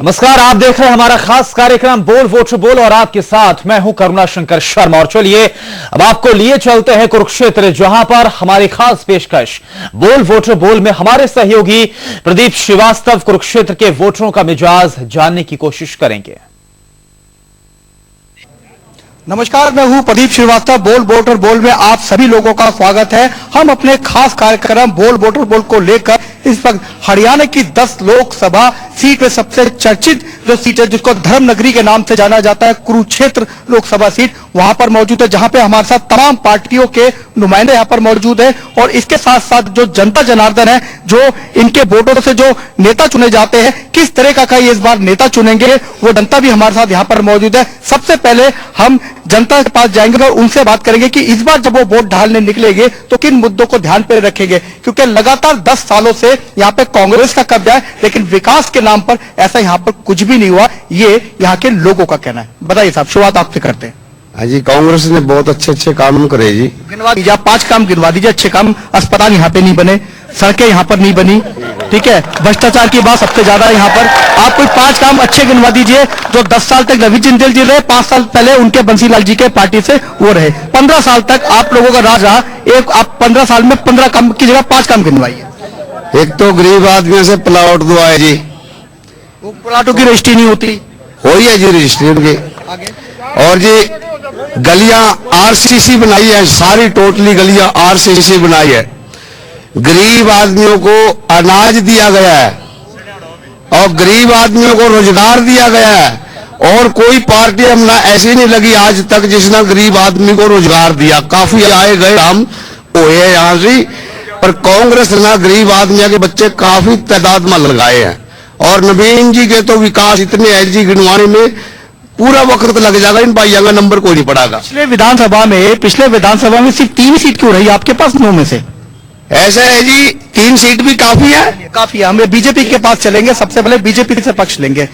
नमस्कार, आप देख रहे हैं हमारा खास कार्यक्रम बोल वोटर बोल और आपके साथ मैं हूं करुणा शंकर शर्मा। और चलिए अब आपको लिए चलते हैं कुरुक्षेत्र, जहां पर हमारी खास पेशकश बोल वोटर बोल में हमारे सहयोगी प्रदीप श्रीवास्तव कुरुक्षेत्र के वोटरों का मिजाज जानने की कोशिश करेंगे। नमस्कार, मैं हूं प्रदीप श्रीवास्तव। बोल वोटर बोल में आप सभी लोगों का स्वागत है। हम अपने खास कार्यक्रम बोल वोटर बोल को लेकर इस वक्त हरियाणा की 10 लोकसभा सीट में सबसे चर्चित जो सीट है, जिसको धर्म नगरी के नाम से जाना जाता है, कुरुक्षेत्र लोकसभा सीट, वहां पर मौजूद है, जहां पे हमारे साथ तमाम पार्टियों के नुमाइंदे यहां पर मौजूद है। और इसके साथ साथ जो जनता जनार्दन है, जो इनके वोटों से जो नेता चुने जाते हैं, किस तरह का ये इस बार नेता चुनेंगे, वो जनता भी हमारे साथ यहाँ पर मौजूद है। सबसे पहले हम जनता के पास जाएंगे और उनसे बात करेंगे कि इस बार जब वो वोट डालने निकलेंगे तो किन मुद्दों को ध्यान पे रखेंगे, क्योंकि लगातार 10 सालों से यहाँ पे कांग्रेस का कब्जा है, लेकिन विकास के नाम पर ऐसा यहाँ पर कुछ भी नहीं हुआ, ये यहाँ के लोगों का कहना है। बताइए साहब, शुरुआत आपसे करते हैं। हाँ जी, कांग्रेस ने बहुत अच्छे काम करे जी। गिनवा दीजिए, आप 5 काम गिनवा दीजिए अच्छे काम। अस्पताल यहाँ पे नहीं बने, सड़कें यहाँ पर नहीं बनी, ठीक है, भ्रष्टाचार की बात सबसे ज्यादा यहाँ पर। आप कोई 5 काम अच्छे गिनवा दीजिए जो 10 साल तक रवि जिंदल जी रहे, 5 साल पहले उनके बंसीलाल जी के पार्टी से वो रहे, 15 साल तक आप लोगों का राज रहा। एक आप 15 साल में 15 काम की जगह 5 काम गिनवाइए। एक तो गरीब आदमियों से प्लाट दुआए जी, वो प्लाटों की रजिस्ट्री नहीं होती, हो ही है जी रजिस्ट्री उनकी। और जी गलियां आरसीसी बनाई है, सारी टोटली गलियां आरसीसी बनाई है। गरीब आदमियों को अनाज दिया गया है और गरीब आदमियों को रोजगार दिया गया है। और कोई पार्टी हमने ऐसी नहीं लगी आज तक जिसने गरीब आदमी को रोजगार दिया। काफी आए गए हम हुए यहां से, पर कांग्रेस ने गरीब आदमियों के बच्चे काफी तादाद में लगाए हैं। और नवीन जी के तो विकास इतने है जी, गिनवाने में पूरा वक्त लग जाएगा, इन भाइयों का नंबर कोई नहीं पड़ेगा। पिछले विधानसभा में सिर्फ 3 सीट क्यों रही आपके पास 9 में से? ऐसा है जी, 3 सीट भी काफी है। काफी है। हम बीजेपी के पास चलेंगे, सबसे पहले बीजेपी से पक्ष लेंगे।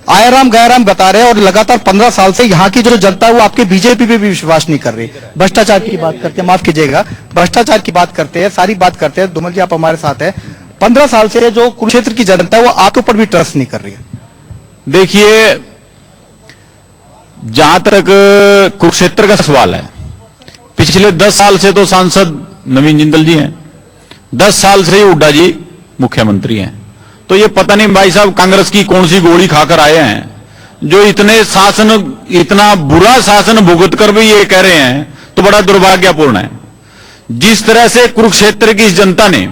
आयाराम गयाराम बता रहे हैं और लगातार 15 साल से यहाँ की जो जनता है वो आपके बीजेपी पे भी विश्वास नहीं कर रही। भ्रष्टाचार की बात करते हैं, माफ कीजिएगा, भ्रष्टाचार की बात करते हैं, सारी बात करते हैं। धूमल जी आप हमारे साथ हैं। 15 साल से जो कुरुक्षेत्र की जनता है वो आपके ऊपर भी ट्रस्ट नहीं कर रही है। देखिए, जहां तक कुरुक्षेत्र का सवाल है, पिछले 10 साल से तो सांसद नवीन जिंदल जी हैं, 10 साल से हुड्डा जी मुख्यमंत्री हैं। तो ये पता नहीं भाई साहब कांग्रेस की कौन सी गोली खाकर आए हैं जो इतना बुरा शासन भुगत कर भी ये कह रहे हैं, तो बड़ा दुर्भाग्यपूर्ण है। जिस तरह से कुरुक्षेत्र की जनता ने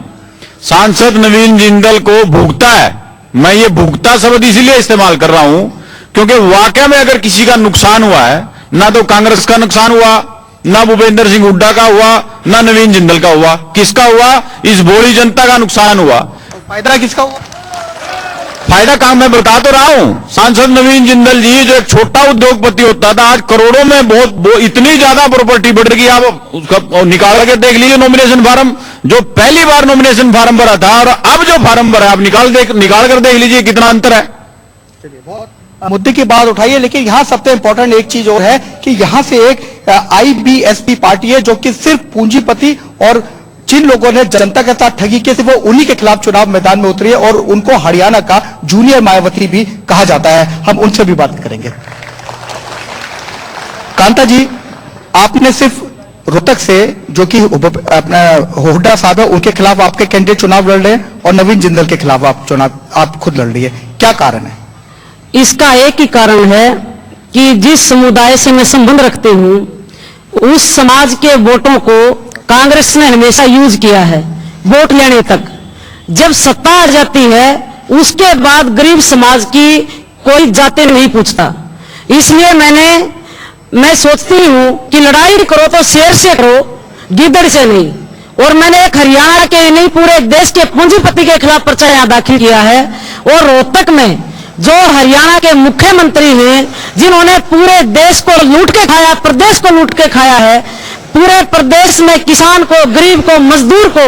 सांसद नवीन जिंदल को भुगता है, मैं ये भुगता शब्द इसलिए इस्तेमाल कर रहा हूं क्योंकि वाकई में अगर किसी का नुकसान हुआ है, ना तो कांग्रेस का नुकसान हुआ, ना भूपेंद्र सिंह हुड्डा का हुआ, ना नवीन जिंदल का हुआ। किसका हुआ? इस भोली जनता का नुकसान हुआ। फायदा किसका हुआ? फायदा काम मैं बता तो रहा हूं। सांसद नवीन जिंदल जी जो एक छोटा उद्योगपति होता था, आज करोड़ों में बहुत इतनी ज्यादा प्रॉपर्टी बढ़ गई। आप उसका निकाल के देख लीजिए नॉमिनेशन फार्म, जो पहली बार नॉमिनेशन फार्म भरा था और अब जो फार्म भरा, आप निकाल कर देख लीजिए कितना अंतर है। मुद्दे की बात उठाइए, लेकिन यहाँ सबसे इंपॉर्टेंट एक चीज और है कि यहाँ से एक आईबीएसपी पार्टी है जो कि सिर्फ पूंजीपति और जिन लोगों ने जनता के साथ ठगी की, सिर्फ वो उन्हीं के खिलाफ चुनाव मैदान में उतरी है और उनको हरियाणा का जूनियर मायावती भी कहा जाता है। हम उनसे भी बात करेंगे। कांता जी, आपने सिर्फ रोहतक से जो कि अपना हुड्डा साहब है उनके खिलाफ आपके कैंडिडेट चुनाव लड़ रहे हैं और नवीन जिंदल के खिलाफ आप खुद लड़ रही है, क्या कारण है? इसका एक ही कारण है कि जिस समुदाय से मैं संबंध रखती हूं, उस समाज के वोटों को कांग्रेस ने हमेशा यूज किया है वोट लेने तक। जब सत्ता आ जाती है उसके बाद गरीब समाज की कोई जाते नहीं पूछता। इसलिए मैं सोचती हूं कि लड़ाई करो तो शेर से करो, गिद्दड़ से नहीं। और मैंने एक हरियाणा के नहीं पूरे देश के पूंजीपति के खिलाफ पर्चा यहां दाखिल किया है। और रोहतक में जो हरियाणा के मुख्यमंत्री हैं, जिन्होंने पूरे देश को लूट के खाया, प्रदेश को लूट के खाया है, पूरे प्रदेश में किसान को, गरीब को, मजदूर को।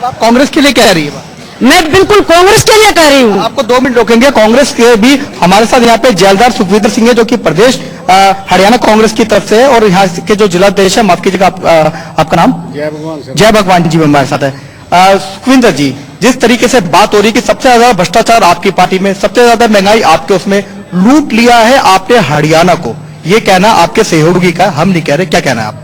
आप कांग्रेस के लिए कह रही है? मैं बिल्कुल कांग्रेस के लिए कह रही हूँ। आपको 2 मिनट रोकेंगे। कांग्रेस के भी हमारे साथ यहाँ पे जेलदार सुखविंदर सिंह है जो कि प्रदेश हरियाणा कांग्रेस की तरफ से है, और यहाँ के जो जिलाध्यक्ष है, माफ कीजिएगा आपका नाम? जय भगवान जी हमारे साथ है। सुखविंदर जी, जिस तरीके से बात हो रही है कि सबसे ज्यादा भ्रष्टाचार आपकी पार्टी में, सबसे ज्यादा महंगाई आपके उसमें, लूट लिया है आपने हरियाणा को, ये कहना आपके सहयोगी का, हम नहीं कह रहे, क्या कहना है आप?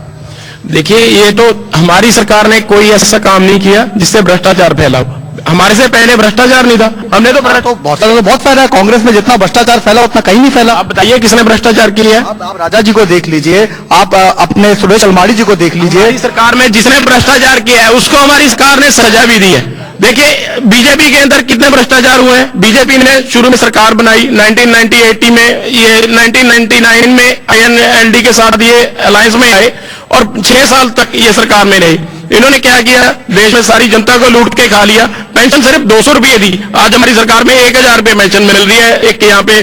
देखिए, ये तो हमारी सरकार ने कोई ऐसा काम नहीं किया जिससे भ्रष्टाचार फैला। हमारे से पहले भ्रष्टाचार नहीं था, हमने तो बहुत फैला है। कांग्रेस में जितना भ्रष्टाचार फैला उतना कहीं नहीं फैला। आप बताइए किसने भ्रष्टाचार किया है? आप राजा जी को देख लीजिए, आप अपने सुरेश अलमाड़ी जी को देख लीजिए। हमारी सरकार में जिसने भ्रष्टाचार किया है उसको हमारी सरकार ने सजा भी दी है। देखिए, बीजेपी के अंदर कितने भ्रष्टाचार हुए हैं। बीजेपी ने शुरू में सरकार बनाई 1990-80 में, ये 1999 में INLD के साथ ये अलायंस में आए और 6 साल तक ये सरकार में रही। इन्होंने क्या किया, देश में सारी जनता को लूट के खा लिया। पेंशन सिर्फ 200 रुपये दी, आज हमारी सरकार में 1000 रुपये पेंशन मिल रही है। एक यहाँ पे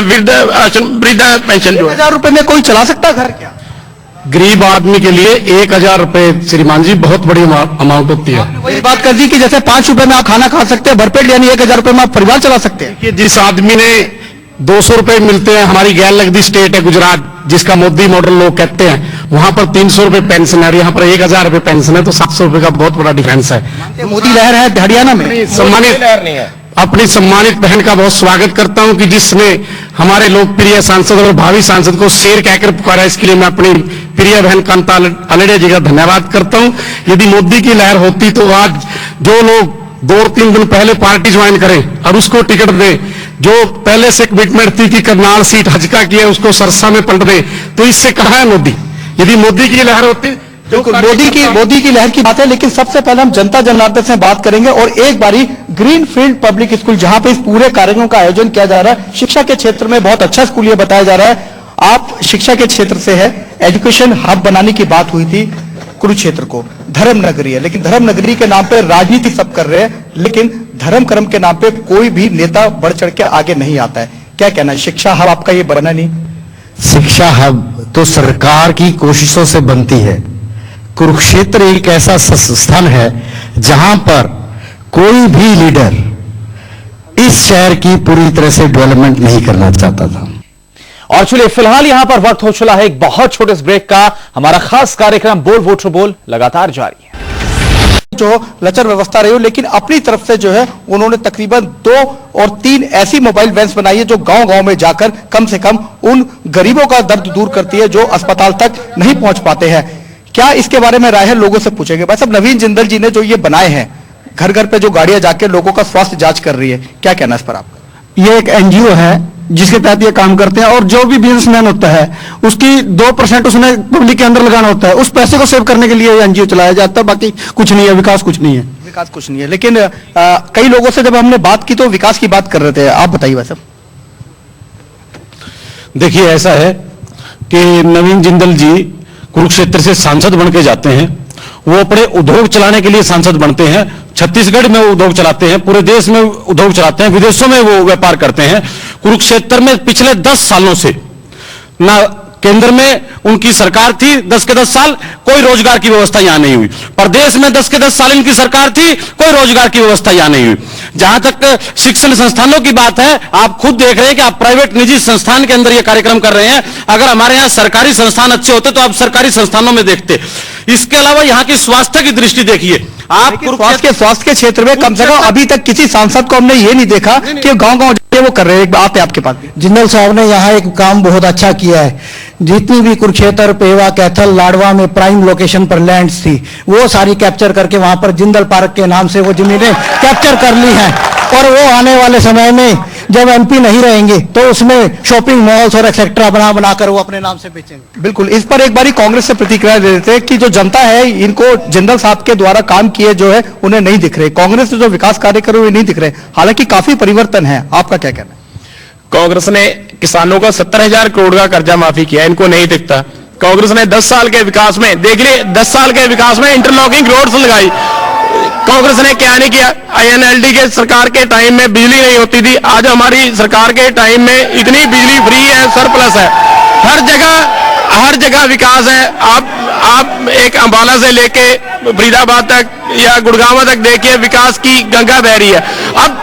वृद्धा पेंशन जो है, 1000 रुपए में कोई चला सकता घर क्या? गरीब आदमी के लिए 1000 रुपए श्रीमान जी बहुत बड़ी अमाउंट होती है। वही बात कर दी कि जैसे 5 रुपए में आप खाना खा सकते हैं भरपेट, यानी 1000 रुपए में आप परिवार चला सकते हैं। कि जिस आदमी ने 200 रुपए मिलते हैं, हमारी गैर लगती स्टेट है गुजरात, जिसका मोदी मॉडल लोग कहते हैं, वहां पर 300 रुपए पेंशन है और यहाँ पर 1000 रुपए पेंशन है, तो 700 रुपए का बहुत बड़ा डिफरेंस है। मोदी लहर है हरियाणा में। सम्मानित अपनी सम्मानित बहन का बहुत स्वागत करता हूं कि जिसने हमारे लोकप्रिय सांसद और भावी सांसद को शेर कहकर पुकारा, इसके लिए मैं अपनी प्रिय बहन कांता अलेड़िया जी का धन्यवाद करता हूं। यदि मोदी की लहर होती तो आज जो लोग 2-3 दिन पहले पार्टी ज्वाइन करें और उसको टिकट दें, जो पहले से कमिटमेंट थी कि करनाल सीट हजका की है उसको सरसा में पलट दें, तो इससे कहां है मोदी? यदि मोदी की लहर होती, मोदी की लहर की बात है। लेकिन सबसे पहले हम जनता जनार्दन से बात करेंगे और एक बारी ग्रीनफील्ड पब्लिक स्कूल, जहां पे इस पूरे कार्यक्रम का आयोजन किया जा रहा है, शिक्षा के क्षेत्र में बहुत अच्छा स्कूल ये बताया जा रहा है। आप शिक्षा के क्षेत्र से है, एजुकेशन हब बनाने की बात हुई थी कुरुक्षेत्र को, धर्म नगरी है, लेकिन धर्म नगरी के नाम पे राजनीति सब कर रहे हैं, लेकिन धर्म कर्म के नाम पे कोई भी नेता बढ़ चढ़ के आगे नहीं आता है। क्या कहना है, शिक्षा हब आपका ये बना नहीं? शिक्षा हब तो सरकार की कोशिशों से बनती है। कुरुक्षेत्र एक ऐसा स्थान है जहां पर कोई भी लीडर इस शहर की पूरी तरह से डेवलपमेंट नहीं करना चाहता था। और चलिए फिलहाल यहां पर वक्त हो चला है एक बहुत छोटे से ब्रेक का। हमारा खास कार्यक्रम बोल वोटर बोल लगातार जारी है। जो लचर व्यवस्था रही हो, लेकिन अपनी तरफ से जो है उन्होंने तकरीबन 2 और 3 ऐसी मोबाइल वैन्स बनाई है जो गांव-गांव में जाकर कम से कम उन गरीबों का दर्द दूर करती है जो अस्पताल तक नहीं पहुंच पाते हैं। क्या इसके बारे में राय है, लोगों से पूछेंगे। भाई साहब, नवीन जिंदल जी ने जो ये बनाए हैं, घर घर पे जो गाड़ियां जाके लोगों का स्वास्थ्य जांच कर रही है, क्या कहना है इस पर आपका? ये एक NGO है जिसके तहत ये काम करते हैं और जो भी बिजनेसमैन होता है उसकी 2% उसने पब्लिक के अंदर लगाना होता है, उस पैसे को सेव करने के लिए ये NGO चलाया जाता है। बाकी कुछ नहीं है, विकास कुछ नहीं है। विकास कुछ नहीं है, लेकिन कई लोगों से जब हमने बात की तो विकास की बात कर रहे थे। आप बताइए भाई साहब। देखिए, ऐसा है कि नवीन जिंदल जी कुरुक्षेत्र से सांसद बन के जाते हैं, वो अपने उद्योग चलाने के लिए सांसद बनते हैं। छत्तीसगढ़ में उद्योग चलाते हैं, पूरे देश में उद्योग चलाते हैं, विदेशों में वो व्यापार करते हैं। कुरुक्षेत्र में पिछले 10 सालों से ना केंद्र में उनकी सरकार थी, 10 के 10 साल कोई रोजगार की व्यवस्था यहां नहीं हुई। प्रदेश में 10 के 10 साल इनकी सरकार थी, कोई रोजगार की व्यवस्था यहां नहीं हुई। जहां तक शिक्षण संस्थानों की बात है, आप खुद देख रहे हैं कि आप प्राइवेट निजी संस्थान के अंदर ये कार्यक्रम कर रहे हैं। अगर हमारे यहां सरकारी संस्थान अच्छे होते तो आप सरकारी संस्थानों में देखते। इसके अलावा यहां की स्वास्थ्य की दृष्टि देखिए आप। स्वास्थ्य के क्षेत्र में कम से कम अभी तक किसी सांसद को हमने ये नहीं देखा कि गांव-गांव वो कर रहे हैं। आपके पास जिंदल साहब ने यहाँ एक काम बहुत अच्छा किया है। जितनी भी कुरुक्षेत्र, पेवा, कैथल, लाडवा में प्राइम लोकेशन पर लैंड्स थी, वो सारी कैप्चर करके वहां पर जिंदल पार्क के नाम से वो जमीनें कैप्चर कर ली हैं और वो आने वाले समय में जब MP नहीं रहेंगे तो उसमें शॉपिंग मॉल्स और एक्सेट्रा बनाकर वो अपने नाम से बेचेंगे। बिल्कुल, इस पर एक बारी कांग्रेस से प्रतिक्रिया दे देते हैं कि जो जनता है इनको जिंदल साहब के द्वारा काम किए जो है उन्हें नहीं दिख रहे, कांग्रेस ने जो विकास कार्य करे हुए नहीं दिख रहे, हालांकि काफी परिवर्तन है। आपका क्या कहना है? कांग्रेस ने किसानों का 70,000 करोड़ का कर्जा माफी किया, इनको नहीं दिखता। कांग्रेस ने 10 साल के विकास में, देख लिए 10 साल के विकास में इंटरलॉकिंग रोड्स लगाई। कांग्रेस ने क्या नहीं किया? INLD के सरकार के टाइम में बिजली नहीं होती थी, आज हमारी सरकार के टाइम में इतनी बिजली फ्री है, सरप्लस है, हर जगह विकास है। आप एक अंबाला से लेके फरीदाबाद तक या गुड़गांव तक देखिए, विकास की गंगा बह रही है। अब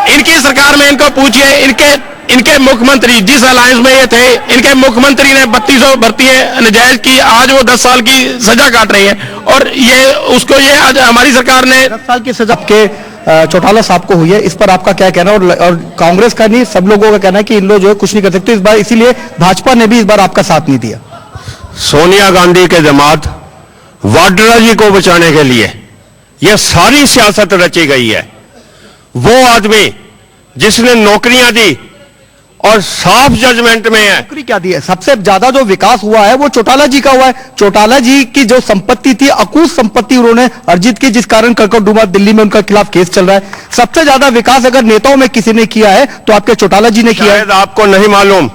इनकी सरकार में इनको पूछिए, इनके इनके मुख्यमंत्री जिस अलायंस में ये थे, इनके मुख्यमंत्री ने 3200 भर्तियां नजायज की, आज वो 10 साल की सजा काट रही है। और ये उसको ये आज हमारी सरकार ने 10 साल की सजा के चौटाला साहब को हुई है, इस पर आपका क्या कहना है? और कांग्रेस का नहीं, सब लोगों का कहना है कि इन लोग जो है कुछ नहीं कर सकते इस बार, इसीलिए भाजपा ने भी इस बार आपका साथ नहीं दिया। सोनिया गांधी के जमात वाड्रा जी को बचाने के लिए यह सारी सियासत रची गई है। वो आदमी जिसने नौकरियां दी और साफ जजमेंट में है। नौकरी क्या दी है? सबसे ज्यादा जो विकास हुआ है वो चौटाला जी का हुआ है। चौटाला जी की जो संपत्ति थी, अकूत संपत्ति उन्होंने अर्जित की, जिस कारण कड़कड़डूमा दिल्ली में उनका खिलाफ केस चल रहा है। सबसे ज्यादा विकास अगर नेताओं में किसी ने किया है तो आपके चौटाला जी ने किया है। शायद आपको नहीं मालूम,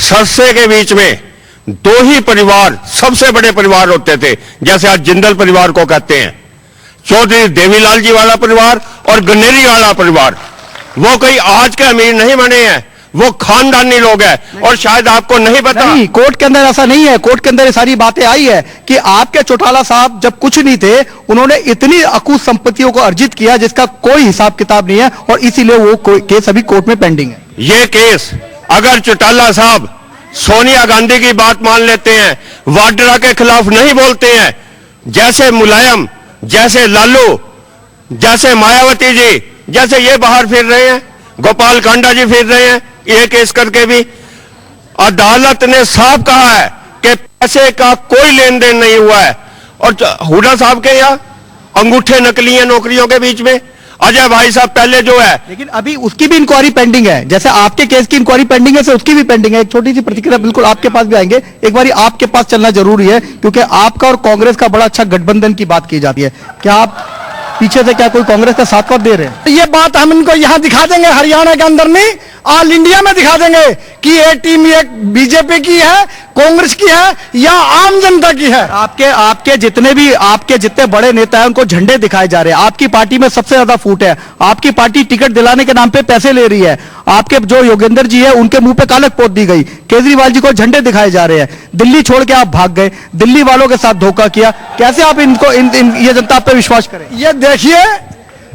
सरसे के बीच में 2 ही परिवार सबसे बड़े परिवार होते थे, जैसे आज जिंदल परिवार को कहते हैं, चौधरी देवीलाल जी वाला परिवार और गनेरी वाला परिवार। वो कोई आज के अमीर नहीं बने हैं, वो खानदानी लोग हैं। और शायद आपको नहीं पता, नहीं, कोर्ट के अंदर ऐसा नहीं है। कोर्ट के अंदर ये सारी बातें आई है कि आपके चौटाला साहब जब कुछ नहीं थे, उन्होंने इतनी अकूत संपत्तियों को अर्जित किया जिसका कोई हिसाब किताब नहीं है, और इसीलिए वो केस अभी कोर्ट में पेंडिंग है। ये केस अगर चौटाला साहब सोनिया गांधी की बात मान लेते हैं, वाड्रा के खिलाफ नहीं बोलते हैं, जैसे मुलायम, जैसे लालू, जैसे मायावती जी, जैसे ये बाहर फिर रहे हैं, गोपाल कांडा जी फिर रहे हैं, ये केस करके भी अदालत ने साफ कहा है कि पैसे का कोई लेन देन नहीं हुआ है। और हुड्डा साहब के यहाँ अंगूठे नकली हैं नौकरियों के बीच में। अजय भाई साहब पहले जो है, लेकिन अभी उसकी भी इंक्वायरी पेंडिंग है, जैसे आपके केस की इंक्वायरी पेंडिंग है, से उसकी भी पेंडिंग है। एक छोटी सी प्रतिक्रिया बिल्कुल आपके पास भी आएंगे, एक बार आपके पास चलना जरूरी है, क्योंकि आपका और कांग्रेस का बड़ा अच्छा गठबंधन की बात की जाती है। क्या आप पीछे से क्या कोई कांग्रेस का साथ दे रहे हैं? ये बात हम इनको यहाँ दिखा देंगे, हरियाणा के अंदर नहीं, ऑल इंडिया में दिखा देंगे कि ये टीम ये बीजेपी की है, कांग्रेस की है या आम जनता की है। आपके जितने बड़े नेता हैं उनको झंडे दिखाए जा रहे हैं। आपकी पार्टी में सबसे ज्यादा फूट है। आपकी पार्टी टिकट दिलाने के नाम पे पैसे ले रही है। आपके जो योगेंद्र जी है उनके मुंह पे कालक पोत दी गई। केजरीवाल जी को झंडे दिखाए जा रहे हैं। दिल्ली छोड़ के आप भाग गए, दिल्ली वालों के साथ धोखा किया। कैसे आप इनको ये जनता आप पे विश्वास करें? ये देखिए,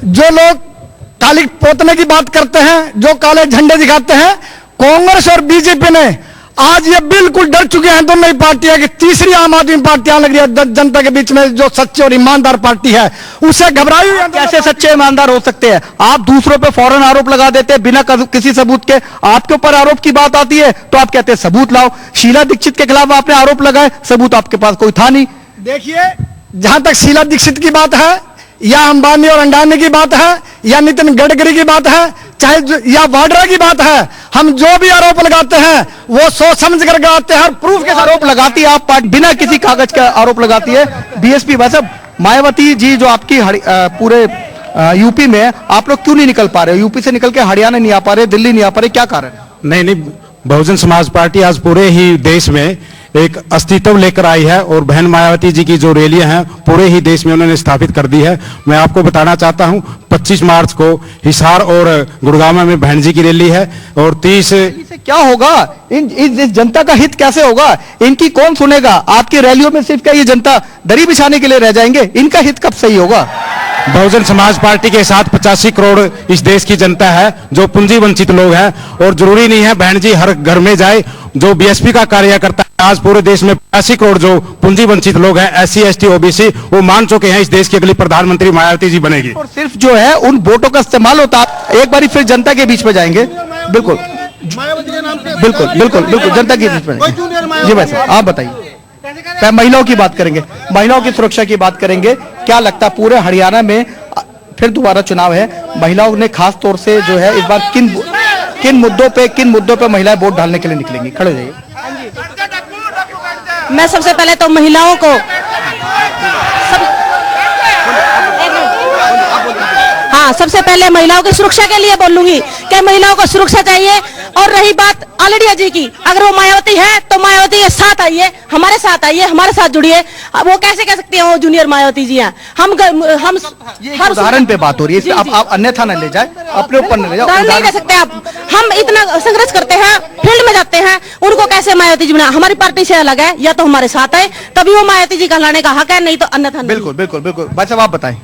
जो लोग काली पोतने की बात करते हैं, जो काले झंडे दिखाते हैं, कांग्रेस और बीजेपी ने आज ये बिल्कुल डर चुके हैं दोनों ही पार्टियां कि तीसरी आम आदमी पार्टी आने लग रही है जनता के बीच में, जो सच्ची और ईमानदार पार्टी है उसे घबराई हुई है। कैसे सच्चे ईमानदार हो सकते हैं? आप दूसरों पे फौरन आरोप लगा देते हैं बिना किसी सबूत के। आपके ऊपर आरोप की बात आती है तो आप कहते हैं सबूत लाओ। शीला दीक्षित के खिलाफ आपने आरोप लगाए, सबूत आपके पास कोई था नहीं। देखिए, जहां तक शीला दीक्षित की बात है, या अंबानी और अंडानी की बात है, या नितिन गडकरी की बात है, चाहे या वाड्रा की बात है, हम जो भी आरोप लगाते हैं वो सोच समझ कर लगाते हैं, प्रूफ के आरोप लगाती है आप पार्टी, बिना किसी कागज का आरोप लगाती है बीएसपी। वैसे मायावती जी जो आपकी पूरे यूपी में, आप लोग क्यों नहीं निकल पा रहे? यूपी से निकल के हरियाणा नहीं आ पा रहे, दिल्ली नहीं आ पा रहे, क्या कारण है? नहीं, बहुजन समाज पार्टी आज पूरे ही देश में एक अस्तित्व लेकर आई है, और बहन मायावती जी की जो रैलियां हैं पूरे ही देश में उन्होंने स्थापित कर दी है। मैं आपको बताना चाहता हूं, 25 मार्च को हिसार और गुड़गांव में बहन जी की रैली है, और 30 से क्या होगा? इस जनता का हित कैसे होगा? इनकी कौन सुनेगा? आपकी रैलियों में सिर्फ क्या ये जनता दरी बिछाने के लिए रह जाएंगे? इनका हित कब सही होगा? बहुजन समाज पार्टी के साथ 85 करोड़ इस देश की जनता है जो पूंजी वंचित लोग हैं, और जरूरी नहीं है बहन जी हर घर में जाए। जो बीएसपी का कार्य करता है, आज पूरे देश में 85 करोड़ जो पूंजी वंचित लोग हैं, SC ST OBC, वो मान चुके हैं इस देश की अगली प्रधानमंत्री मायावती जी बनेगी। और सिर्फ जो है उन वोटों का इस्तेमाल होता। एक बार फिर जनता के बीच में जाएंगे। बिल्कुल बिल्कुल बिल्कुल बिल्कुल जनता के बीच में। जी भाई साहब, आप बताइए। महिलाओं की बात करेंगे, महिलाओं की सुरक्षा की बात करेंगे। क्या लगता है पूरे हरियाणा में फिर दोबारा चुनाव है, महिलाओं ने खास तौर से जो है इस बार किन मुद्दों पे महिलाएं वोट डालने के लिए निकलेंगी? खड़े हो जाइए। मैं सबसे पहले तो महिलाओं को सबसे पहले महिलाओं की सुरक्षा के लिए बोलूंगी कि महिलाओं को सुरक्षा चाहिए। और रही बात आलड़िया जी की, अगर वो मायावती है तो मायावती के साथ आइए, हमारे साथ आइए, हमारे साथ जुड़िए। वो कैसे कह सकते हैं वो जूनियर मायावती जी हैं? हम हर उदाहरण पे बात हो रही है, आप अन्यथा न ले जाए, अपने ऊपर न ले जाए। नहीं दे सकते आप। हम इतना संघर्ष करते हैं, फील्ड में जाते हैं, उनको कैसे मायावती जी बना? हमारी पार्टी से अलग है, या तो हमारे साथ है तभी वो मायावती जी कहलाने का हक है, नहीं तो अन्यथा। बिल्कुल बिल्कुल बिल्कुल। भाई साहब आप बताएं।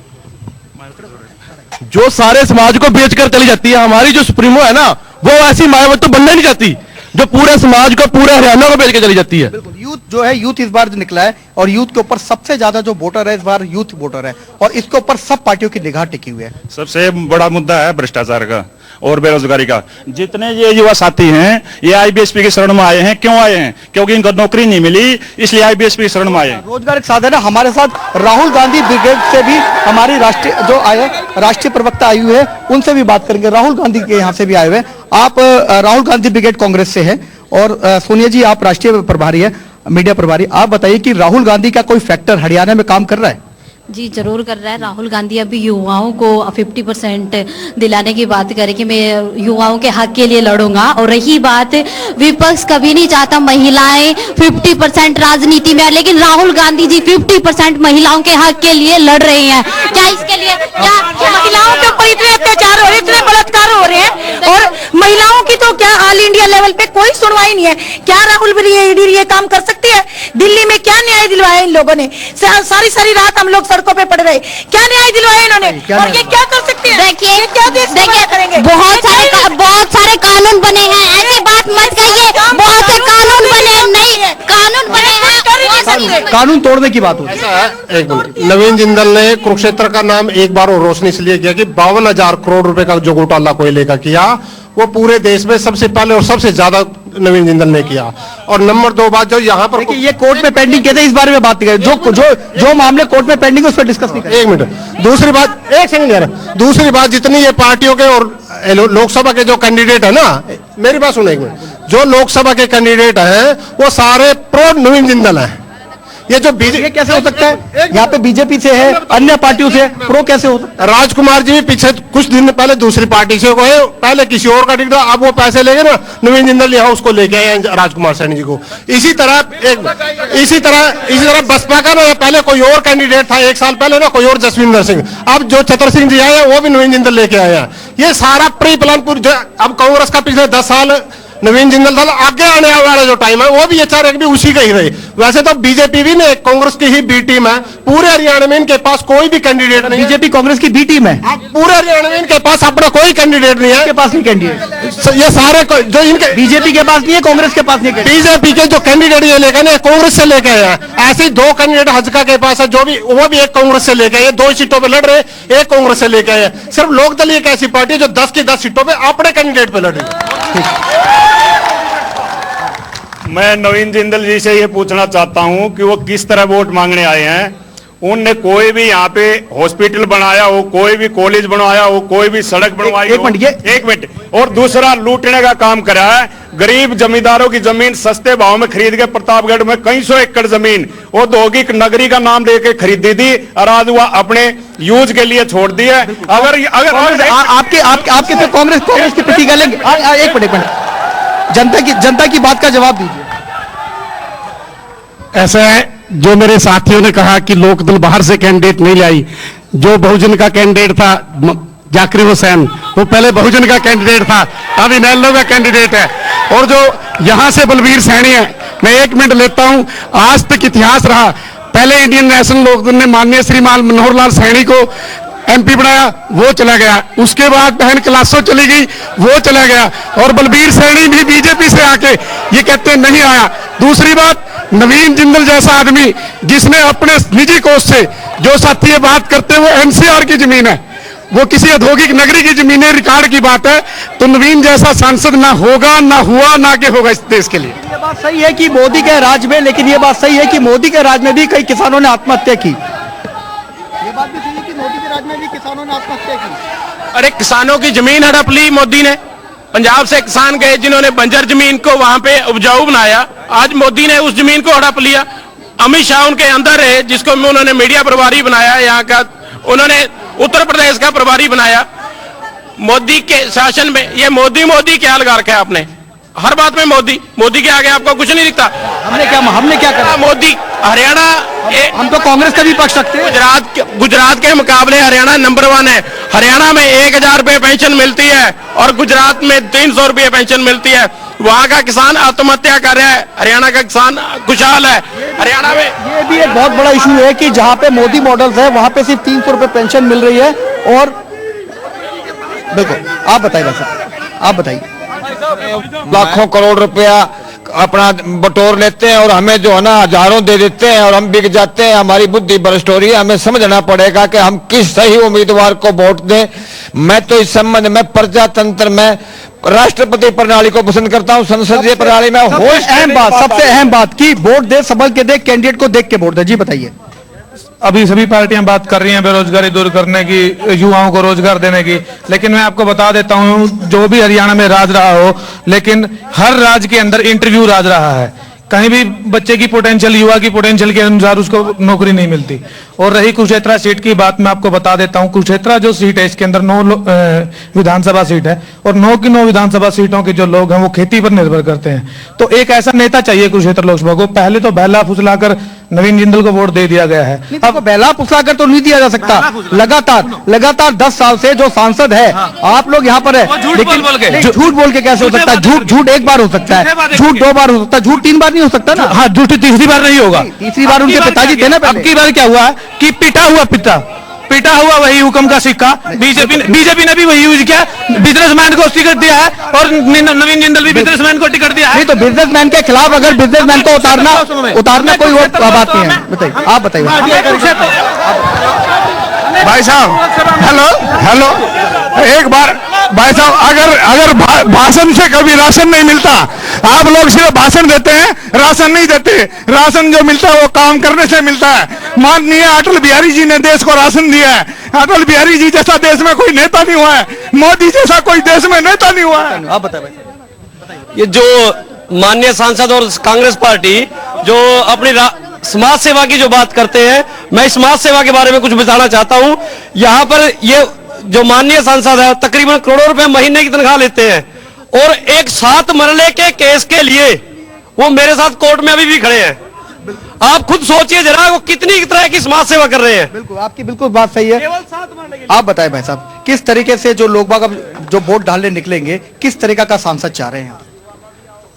जो सारे समाज को बेचकर चली जाती है, हमारी जो सुप्रीमो है ना, वो ऐसी मायावती तो बनना नहीं चाहती जो पूरे समाज को, पूरे हरियाणा को बेच के चली जाती है। यूथ जो है, यूथ इस बार जो निकला है और यूथ के ऊपर सबसे ज्यादा जो वोटर है इस बार यूथ वोटर है और इसके ऊपर सब पार्टियों की निगाह टिकी हुई है। सबसे बड़ा मुद्दा है भ्रष्टाचार का और बेरोजगारी का। जितने ये युवा साथी हैं ये आईबीएसपी की शरण में आए हैं। क्यों आए हैं? क्योंकि इनको नौकरी नहीं मिली, इसलिए आईबीएसपी की शरण में आए हैं। रोजगार एक साधन है। हमारे साथ राहुल गांधी ब्रिगेड से भी हमारी राष्ट्रीय प्रवक्ता आई हुई है, उनसे भी बात करेंगे। राहुल गांधी के यहाँ से भी आए हुए हैं। आप राहुल गांधी ब्रिगेड कांग्रेस से है और सोनिया जी आप राष्ट्रीय प्रभारी है, मीडिया प्रभारी। आप बताइए कि राहुल गांधी का कोई फैक्टर हरियाणा में काम कर रहा है? जी जरूर कर रहा है। राहुल गांधी अभी युवाओं को 50% दिलाने की बात करे कि मैं युवाओं के हक के लिए लड़ूंगा। और रही बात, विपक्ष कभी नहीं चाहता महिलाएं 50% राजनीति में, लेकिन राहुल गांधी जी 50% महिलाओं के हक के लिए लड़ रही हैं। क्या इसके लिए क्या महिलाओं के ऊपर इतने अत्याचार हो रहे, इतने बलात्कार हो रहे हैं और महिलाओं की तो क्या ऑल इंडिया लेवल पे कोई सुनवाई नहीं है? क्या राहुल ईडी ये काम कर सकती है? दिल्ली में क्या न्याय दिलवाया इन लोगों ने? सारी सारी रात हम लोग सड़कों पे पड़ रहे, क्या न्याय दिलवाया इन्होंने? और ये क्या कर सकते हैं? देखिए देखिए बहुत सारे कानून बने हैं, ऐसी बात मत कहिए। बहुत से कानून बने नहीं, कानून बने हैं, कानून तोड़ने की बात हो। एक मिनट, नवीन जिंदल ने कुरुक्षेत्र का नाम एक बार और रोशनी इसलिए किया कि 52,000 करोड़ रुपए का जो घोटाला कोयले का किया वो पूरे देश में सबसे पहले और सबसे ज्यादा नवीन जिंदल ने किया। और नंबर 2 बात जो यहाँ पर ये कोर्ट में पेंडिंग कहते हैं, इस बारे में बात नहीं करें। जो मामले कोर्ट में पेंडिंग है उस पर डिस्कस नहीं करें। एक मिनट, दूसरी बात, एक सेकंड यार, दूसरी बात, जितनी ये पार्टियों के और लोकसभा के जो कैंडिडेट है ना, मेरी बात सुनो एक मिनट, जो लोकसभा के कैंडिडेट हैं वो सारे प्रो नवीन जिंदल हैं। ये जो बीजेपी कैसे हो सकता है? यहाँ पे बीजेपी से है, अन्य पार्टियों से प्रो कैसे हो सकता है? राजकुमार जी भी पीछे कुछ दिन पहले दूसरी पार्टी से गए, पहले किसी और का टिकट, अब वो पैसे लेके ना नवीन जिंदल यहाँ उसको लेके आए राजकुमार सैनी जी को। इसी तरह बसपा का ना पहले कोई और कैंडिडेट था, 1 साल पहले ना कोई और जसविंदर सिंह, अब जो छतर सिंह जी आए हैं वो भी नवीन जिंदल लेके आए हैं। ये सारा प्री प्लान अब कांग्रेस का पिछले 10 साल नवीन जिंदल दल, आगे आने वाला जो टाइम है वो भी ये चाह रहे भी उसी का ही रहे। वैसे तो बीजेपी भी ने कांग्रेस की ही बी टीम है, पूरे हरियाणा में इनके पास कोई भी कैंडिडेट नहीं। बीजेपी कांग्रेस की बी टीम है, पूरे हरियाणा में इनके पास अपना कोई कैंडिडेट नहीं है। इनके पास नहीं कैंडिडेट, ये सारे जो इनके बीजेपी के पास नहीं है, कांग्रेस के पास नहीं है। बीजेपी के जो कैंडिडेट ये लेकर ना कांग्रेस से लेके आए हैं। ऐसे 2 कैंडिडेट हजका के पास है, जो भी वो भी एक कांग्रेस से लेके आए, 2 सीटों पे लड़ रहे, एक कांग्रेस से लेके आए। सिर्फ लोकदल एक ऐसी पार्टी है जो 10 की 10 सीटों पे अपने कैंडिडेट पे लड़ रही। मैं नवीन जिंदल जी से ये पूछना चाहता हूं कि वो किस तरह वोट मांगने आए हैं। उनने कोई भी यहाँ पे हॉस्पिटल बनाया हो, कोई भी कॉलेज बनवाया हो, कोई भी सड़क बनवाई हो, एक मिनट, और दूसरा लूटने का काम करा है। गरीब जमींदारों की जमीन सस्ते भाव में खरीद के प्रतापगढ़ में कई सौ एकड़ जमीन औद्योगिक नगरी का नाम देके खरीदी थी और आज वह अपने यूज के लिए छोड़ दी है। अगर आपके तो कांग्रेस के प्रति गलेंगे। एक मिनट, जनता की बात का जवाब दीजिए। ऐसा है, जो मेरे साथियों ने कहा कि लोकदल बाहर से कैंडिडेट नहीं लाई, जो बहुजन का कैंडिडेट था जाकिर हुसैन, वो पहले बहुजन का कैंडिडेट था, अब इनेलो का कैंडिडेट है। और जो यहां से बलबीर सैनी है, मैं 1 मिनट लेता हूं। आज तक इतिहास रहा, पहले इंडियन नेशनल लोकदल ने माननीय श्रीमान मनोहर लाल सैनी को एमपी बनाया, वो चला गया। उसके बाद बहन क्लासो चली गई, वो चला गया। और बलबीर सैनी भी बीजेपी से आके ये कहते नहीं आया। दूसरी बात, नवीन जिंदल जैसा आदमी जिसने अपने निजी कोष से, जो साथी ये बात करते हैं वो एनसीआर की जमीन है, वो किसी औद्योगिक नगरी की जमीन है, रिकॉर्ड की बात है। तो नवीन जैसा सांसद ना होगा, ना हुआ, ना के होगा इस देश के लिए। ये बात सही है कि मोदी के राज में, लेकिन ये बात सही है कि मोदी के राज में भी कई किसानों ने आत्महत्या की। ये बात भी सही है कि मोदी के राज में भी किसानों ने आत्महत्या की। अरे किसानों की जमीन हड़प ली मोदी ने। पंजाब से किसान गए जिन्होंने बंजर जमीन को वहां पे उपजाऊ बनाया, आज मोदी ने उस जमीन को हड़प लिया। अमित शाह उनके अंदर है, जिसको उन्होंने मीडिया प्रभारी बनाया, यहाँ का उन्होंने उत्तर प्रदेश का प्रभारी बनाया। मोदी के शासन में ये मोदी क्या लगा रखा है आपने? हर बात में मोदी के आगे आपको कुछ नहीं दिखता। हमने क्या करा? मोदी हरियाणा, हम तो कांग्रेस का भी पक्ष रखते हैं। गुजरात के मुकाबले हरियाणा नंबर 1 है। हरियाणा में 1000 रुपए पेंशन मिलती है और गुजरात में 300 रुपए पेंशन मिलती है। वहां का किसान आत्महत्या कर रहा है, हरियाणा का किसान खुशहाल है। हरियाणा में ये भी एक बहुत बड़ा इशू है कि जहां पे मोदी मॉडल्स है वहां पे सिर्फ 300 रुपए पेंशन मिल रही है। और बिल्कुल, आप बताइए, आप बताइए। लाखों करोड़ रुपया अपना बटोर लेते हैं और हमें जो है ना हजारों दे देते हैं और हम बिक जाते हैं। हमारी बुद्धि भ्रष्ट हो रही है। हमें समझना पड़ेगा कि हम किस सही उम्मीदवार को वोट दें। मैं तो इस संबंध में प्रजातंत्र में राष्ट्रपति प्रणाली को पसंद करता हूं, संसदीय प्रणाली में सबसे अहम बात की वोट दे, संभल के दे, कैंडिडेट को देख के वोट दे। जी बताइए। अभी सभी पार्टियां बात कर रही हैं बेरोजगारी दूर करने की, युवाओं को रोजगार देने की, लेकिन मैं आपको बता देता हूं जो भी हरियाणा में राज रहा हो, लेकिन हर राज्य के अंदर इंटरव्यू राज रहा है। कहीं भी बच्चे की पोटेंशियल, युवा की पोटेंशियल के अनुसार उसको नौकरी नहीं मिलती। और रही कुरुक्षेत्र सीट की बात, मैं आपको बता देता हूं कुरुक्षेत्र जो सीट है इसके अंदर 9 विधानसभा सीट है और 9 की 9 विधानसभा सीटों के जो लोग हैं वो खेती पर निर्भर करते हैं। तो एक ऐसा नेता चाहिए कुरुक्षेत्र लोकसभा को। पहले तो बहला फुसलाकर नवीन जिंदल को वोट दे दिया गया है। अब बहला फुसलाकर तो नहीं दिया जा सकता। लगातार 10 साल से जो सांसद है आप लोग यहाँ पर है, लेकिन झूठ बोल के कैसे हो सकता है? झूठ एक बार हो सकता है, झूठ 2 बार हो सकता है, झूठ 3 बार नहीं हो सकता ना। हाँ, झूठ तीसरी बार नहीं होगा। तीसरी बार उनके पिताजी थे ना। अब की बार क्या हुआ कि पिटा हुआ वही हुक्म का सिक्का बीजेपी ने भी वही यूज किया। बिजनेसमैन को टिकट दिया है और नवीन जिंदल भी बिजनेसमैन को टिकट दिया है। नहीं तो बिजनेसमैन के खिलाफ अगर बिजनेसमैन को उतारना कोई और बात नहीं है। बताइए, आप बताइए भाई साहब। हेलो एक बार भाई साहब, अगर भाषण से कभी राशन नहीं मिलता, आप लोग सिर्फ भाषण देते हैं, राशन नहीं देते। राशन जो मिलता है वो काम करने से मिलता है। माननीय अटल बिहारी जी ने देश को राशन दिया है। अटल बिहारी जी जैसा देश में कोई नेता नहीं हुआ है, मोदी जैसा कोई देश में नेता नहीं हुआ है। आप बताइए। ये जो माननीय सांसद और कांग्रेस पार्टी जो अपनी समाज सेवा की जो बात करते हैं, मैं समाज सेवा के बारे में कुछ बताना चाहता हूं। यहाँ पर ये जो माननीय सांसद है तकरीबन करोड़ों रुपए महीने की तनख्वाह लेते हैं और एक 7 मरले के केस के लिए वो मेरे साथ कोर्ट में अभी भी खड़े हैं। आप खुद सोचिए जरा वो कितनी तरह की समाज सेवा कर रहे हैं। बिल्कुल, आपकी बिल्कुल बात सही है। आप बताएं भाई साहब, किस तरीके से जो लोग बाग जो वोट डालने निकलेंगे, किस तरीका का सांसद चाह रहे हैं?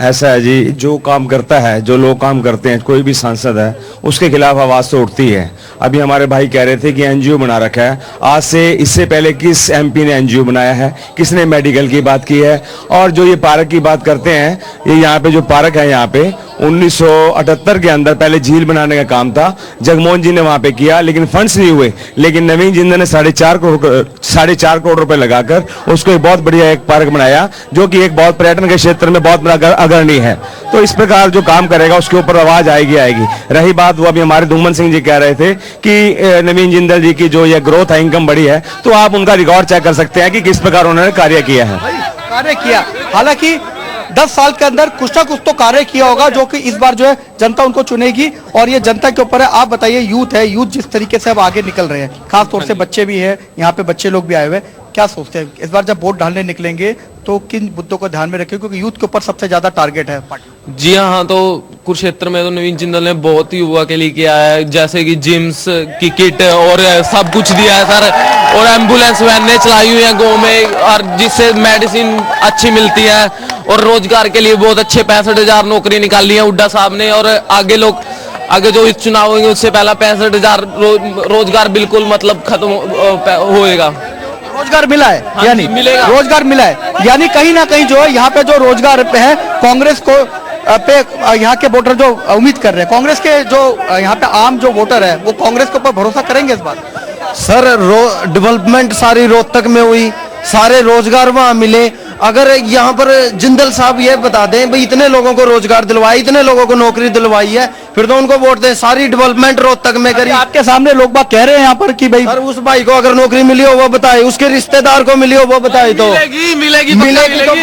ऐसा है जी, जो काम करता है, जो लोग काम करते हैं, कोई भी सांसद है उसके खिलाफ आवाज तो उठती है। अभी हमारे भाई कह रहे थे कि एनजीओ बना रखा है। आज से इससे पहले किस एमपी ने एनजीओ बनाया है? किसने मेडिकल की बात की है? और जो ये पार्क की बात करते हैं, ये यहाँ पे जो पार्क है, यहाँ पे 1978 के अंदर पहले झील बनाने का काम था, जगमोहन जी ने वहां पे किया, लेकिन फंड्स नहीं हुए। लेकिन नवीन जिंदल ने 4.5 करोड़ रुपए लगाकर उसको एक बहुत बढ़िया एक पार्क बनाया, जो कि एक बहुत पर्यटन के क्षेत्र में बहुत बड़ा अग्रणी है। तो इस प्रकार जो काम करेगा उसके ऊपर आवाज आएगी। रही बात, वो अभी हमारे धूमन सिंह जी कह रहे थे कि नवीन जिंदल जी की जो ये ग्रोथ है, इनकम बढ़ी है, तो आप उनका रिकॉर्ड चेक कर सकते हैं कि किस प्रकार उन्होंने कार्य किया है। हालांकि 10 साल के अंदर कुछ ना कुछ तो कार्य किया होगा, जो कि इस बार जो है जनता उनको चुनेगी और ये जनता के ऊपर है। आप बताइए, यूथ है, यूथ जिस तरीके से अब आगे निकल रहे हैं, खास तौर से बच्चे भी है, यहाँ पे बच्चे लोग भी आए हुए, क्या सोचते हैं इस बार जब वोट डालने निकलेंगे तो किन मुद्दों को ध्यान में रखें, क्योंकि यूथ के ऊपर सबसे ज्यादा टारगेट है पार्टी? जी हाँ, तो कुरुक्षेत्र में तो नवीन जिंदल ने बहुत ही युवा के लिए किया है, जैसे कि जिम्स की किट और सब कुछ दिया है सर, और एम्बुलेंस वैन चलाई हुई है गाँव में, और जिससे मेडिसिन अच्छी मिलती है, और रोजगार के लिए बहुत अच्छे 65,000 नौकरी निकाली है हुड्डा साहब ने। और आगे जो इस चुनाव होंगे उससे पहला 65,000 रोजगार बिल्कुल मतलब खत्म होएगा। रोजगार मिला है? हाँ, यानी मिलेगा। रोजगार मिला है, यानी कहीं ना कहीं जो है यहाँ पे जो रोजगार पे है, कांग्रेस को पे यहाँ के वोटर जो उम्मीद कर रहे हैं, कांग्रेस के जो यहाँ पे आम जो वोटर है वो कांग्रेस के ऊपर भरोसा करेंगे इस बार? सर, डेवलपमेंट सारी रोहतक में हुई, सारे रोजगार वहां मिले। अगर यहाँ पर जिंदल साहब ये बता दें भाई इतने लोगों को रोजगार दिलवाई, इतने लोगों को नौकरी दिलवाई है, फिर तो उनको वोट दें। सारी डेवलपमेंट रोहतक में करी। आपके सामने लोग बात कह रहे हैं यहाँ पर कि भाई सर उस भाई को अगर नौकरी मिली हो वो बताए, उसके रिश्तेदार को मिली हो वो बताए, तो मिलेगी तो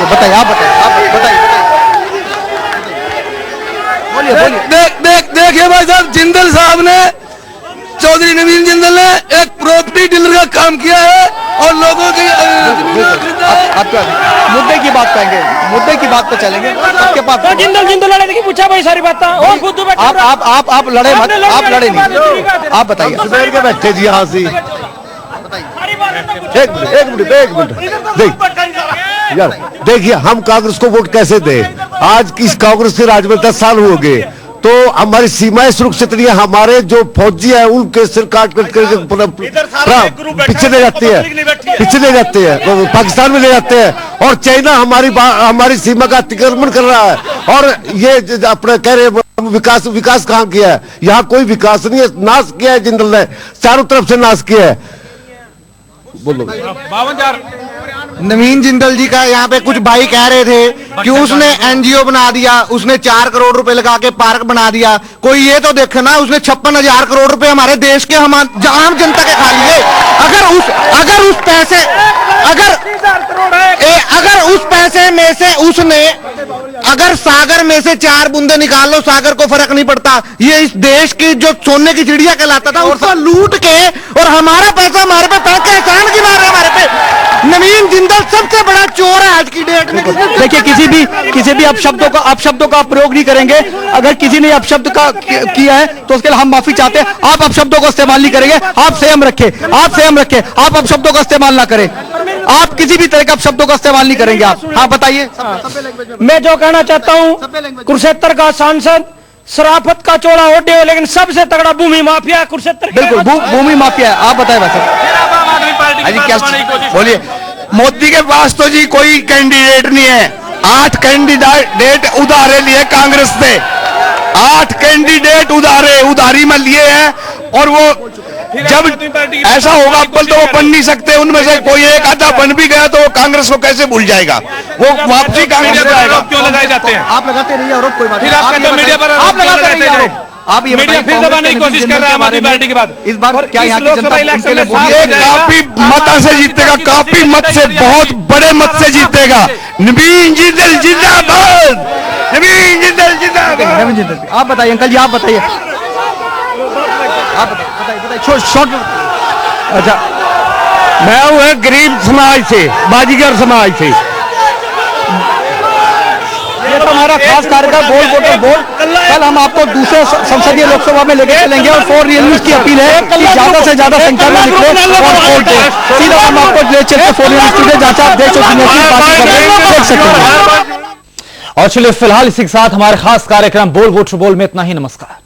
बताइए। आप बताइए। देखिए भाई साहब, जिंदल साहब ने, चौधरी नवीन जिंदल ने एक प्रॉपर्टी डीलर का काम किया है और लोगों की मुद्दे की बात करेंगे, मुद्दे की बात पे चलेंगे। आपके पास जिंदल लड़े की पूछा भाई सारी बात और आप लड़े मत, आप लड़े नहीं, आप बताइए। बैठे जी यहाँ से एक मिनट यार, देखिए हम कांग्रेस को वोट कैसे दें? आज इस कांग्रेस के राज में 10 साल हो गए, तो हमारी सीमाएं सुरक्षित नहीं है, हमारे जो फौजी है उनके सिर काट कर पीछे ले जाती है, तो पाकिस्तान में ले जाते हैं, और चाइना हमारी सीमा का अतिक्रमण कर रहा है। और ये अपने कह रहे विकास कहाँ किया है? यहाँ कोई विकास नहीं है, नाश किया है जिंदल ने, चारों तरफ से नाश किया है। बोलो। नवीन जिंदल जी का यहाँ पे कुछ भाई कह रहे थे कि उसने एनजीओ बना दिया, उसने 4 करोड़ रुपए लगा के पार्क बना दिया। कोई ये तो देखे ना, उसने 56,000 करोड़ रुपए हमारे देश के आम जनता के खा लिए। अगर उस पैसे में से उसने अगर सागर में से 4 बूंदे निकाल लो, सागर को फर्क नहीं पड़ता। ये इस देश की जो सोने की चिड़िया कहलाता था, उसको लूट के और हमारा पैसा हमारे पे फेंक के एहसान गिना रहे हमारे पे। नवीन जिंदल सबसे बड़ा चोर है आज की डेट में। देखिए, किसी भी अपशब्दों का प्रयोग नहीं करेंगे। अगर किसी ने अपशब्द का किया है तो उसके लिए हम माफी चाहते हैं। आप अपशब्दों का इस्तेमाल नहीं करेंगे, आप संयम रखें, आप अपशब्दों का इस्तेमाल ना करें, आप किसी भी तरह के अपशब्दों का इस्तेमाल नहीं करेंगे आप। हाँ बताइए। मैं जो कहना चाहता हूँ, कुरुक्षेत्र का सांसद शराफत का चोड़ा ओटे हो, लेकिन सबसे तगड़ा भूमि माफिया कुरुक्षेत्र। बिल्कुल भूमि माफिया। आप बताए बोलिए। मोदी के पास तो जी कोई कैंडिडेट नहीं है, 8 कैंडिडेट उधारे लिए कांग्रेस से, 8 कैंडिडेट उधारी में लिए हैं। और वो जब ऐसा होगा अब्बल तो वो बन नहीं सकते, उनमें से कोई एक आधा बन भी गया तो वो कांग्रेस को कैसे भूल जाएगा? वो वापसी कांग्रेस में आएगा। क्यों लगाए जाते हैं? आप लगाते रहिए आरोप, कोई बात नहीं। आप लगाते रहिए आरोप। आप ये मीडिया फिर दबाने की कोशिश कर रहा है हमारी पार्टी के बाद। इस बार क्या यहाँ की जनता इलेक्शन में काफी मत से जीतेगा, काफी मत से, बहुत बड़े मत से जीतेगा। नवीन जिंदल जिंदाबाद, नवीन जिंदल जिंदाबाद। आप बताइए अंकल जी, आप बताइए। शॉर्ट। अच्छा, मैं हूँ गरीब समाज से, बाजीगर समाज से। ये तो हमारा खास कार्यक्रम बोल वोटर बोल। कल हम आपको दूसरे संसदीय लोकसभा में लेकर चलेंगे और फॉर रियल न्यूज की अपील है कि ज्यादा से ज्यादा संख्या में निकले और वोट दें। सीधा हम आपको ले चलते फॉर रियल स्टूडियो, जहाँ आप देश और दुनिया की बातें करके देख सकते हैं। और चलिए फिलहाल इसी के साथ हमारे खास कार्यक्रम बोल वोटर बोल में इतना ही। नमस्कार।